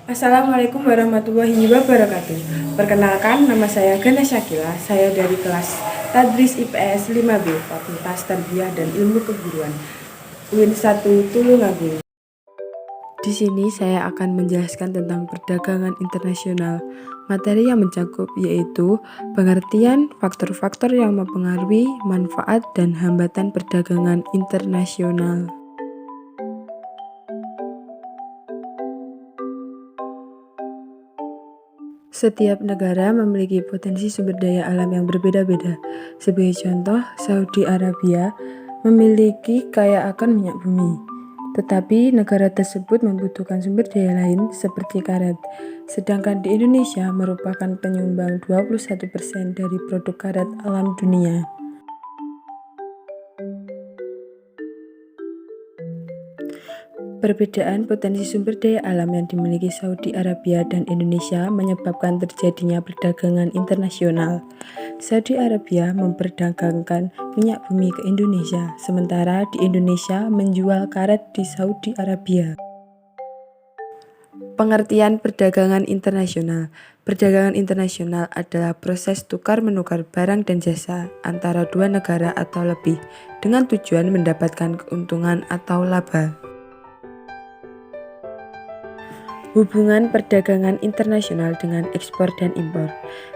Assalamualaikum warahmatullahi wabarakatuh. Perkenalkan, nama saya Gana Syakila. Saya dari kelas Tadris IPS 5B, Fakultas Tarbiyah dan Ilmu Keguruan, UIN 1 Tulungagung. Di sini saya akan menjelaskan tentang perdagangan internasional. Materi yang mencakup yaitu pengertian faktor-faktor yang mempengaruhi manfaat dan hambatan perdagangan internasional. Setiap negara memiliki potensi sumber daya alam yang berbeda-beda. Sebagai contoh, Saudi Arabia memiliki kaya akan minyak bumi. Tetapi negara tersebut membutuhkan sumber daya lain seperti karet. Sedangkan di Indonesia merupakan penyumbang 21% dari produk karet alam dunia. Perbedaan potensi sumber daya alam yang dimiliki Saudi Arabia dan Indonesia menyebabkan terjadinya perdagangan internasional. Saudi Arabia memperdagangkan minyak bumi ke Indonesia, sementara di Indonesia menjual karet di Saudi Arabia. Pengertian perdagangan internasional. Perdagangan internasional adalah proses tukar-menukar barang dan jasa antara dua negara atau lebih dengan tujuan mendapatkan keuntungan atau laba. Hubungan perdagangan internasional dengan ekspor dan impor.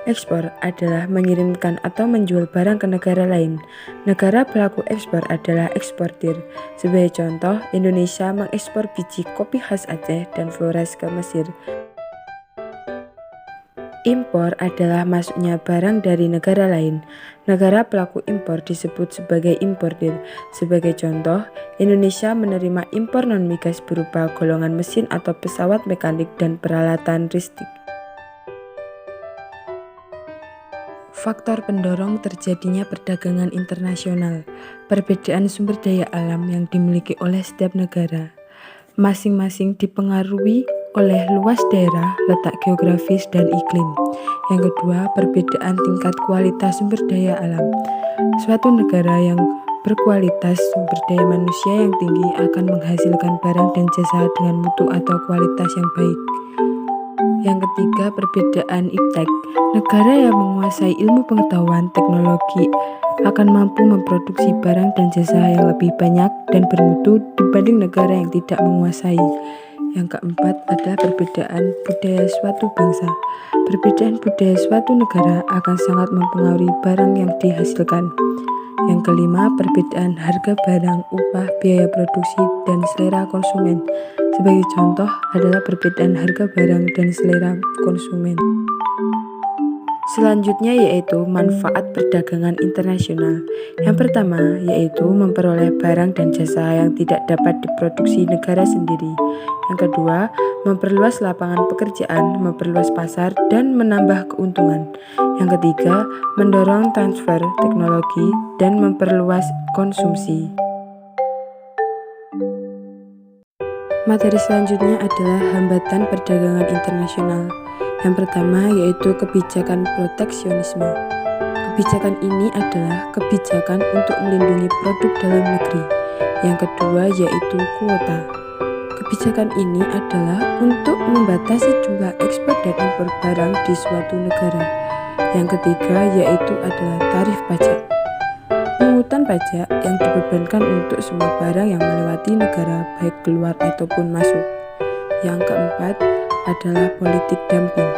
Ekspor adalah mengirimkan atau menjual barang ke negara lain. Negara pelaku ekspor adalah eksportir. Sebagai contoh, Indonesia mengekspor biji kopi khas Aceh dan Flores ke Mesir. Impor adalah masuknya barang dari negara lain. Negara pelaku impor disebut sebagai importir. Sebagai contoh, Indonesia menerima impor non-migas berupa golongan mesin atau pesawat mekanik dan peralatan listrik. Faktor pendorong terjadinya perdagangan internasional. Perbedaan sumber daya alam yang dimiliki oleh setiap negara. Masing-masing dipengaruhi oleh luas daerah, letak geografis, dan iklim. Yang kedua, perbedaan tingkat kualitas sumber daya alam. Suatu negara yang berkualitas sumber daya manusia yang tinggi akan menghasilkan barang dan jasa dengan mutu atau kualitas yang baik. Yang ketiga, perbedaan iptek. Negara yang menguasai ilmu pengetahuan teknologi akan mampu memproduksi barang dan jasa yang lebih banyak dan bermutu dibanding negara yang tidak menguasai. Yang keempat adalah perbedaan budaya suatu bangsa. Perbedaan budaya suatu negara akan sangat mempengaruhi barang yang dihasilkan. Yang kelima, perbedaan harga barang, upah, biaya produksi, dan selera konsumen. Sebagai contoh adalah perbedaan harga barang dan selera konsumen. Selanjutnya yaitu manfaat perdagangan internasional. Yang pertama yaitu memperoleh barang dan jasa yang tidak dapat diproduksi negara sendiri. Yang kedua, memperluas lapangan pekerjaan, memperluas pasar, dan menambah keuntungan. Yang ketiga, mendorong transfer teknologi dan memperluas konsumsi. Materi selanjutnya adalah hambatan perdagangan internasional. Yang pertama yaitu kebijakan proteksionisme. Kebijakan ini adalah kebijakan untuk melindungi produk dalam negeri. Yang kedua yaitu kuota. Kebijakan ini adalah untuk membatasi jumlah ekspor dan impor barang di suatu negara. Yang ketiga yaitu adalah tarif pajak. Pungutan pajak yang dibebankan untuk semua barang yang melewati negara baik keluar ataupun masuk. Yang keempat adalah politik dumping.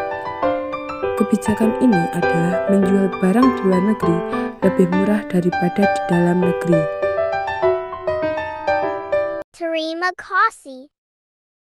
Kebijakan ini adalah menjual barang di luar negeri lebih murah daripada di dalam negeri. Terima kasih.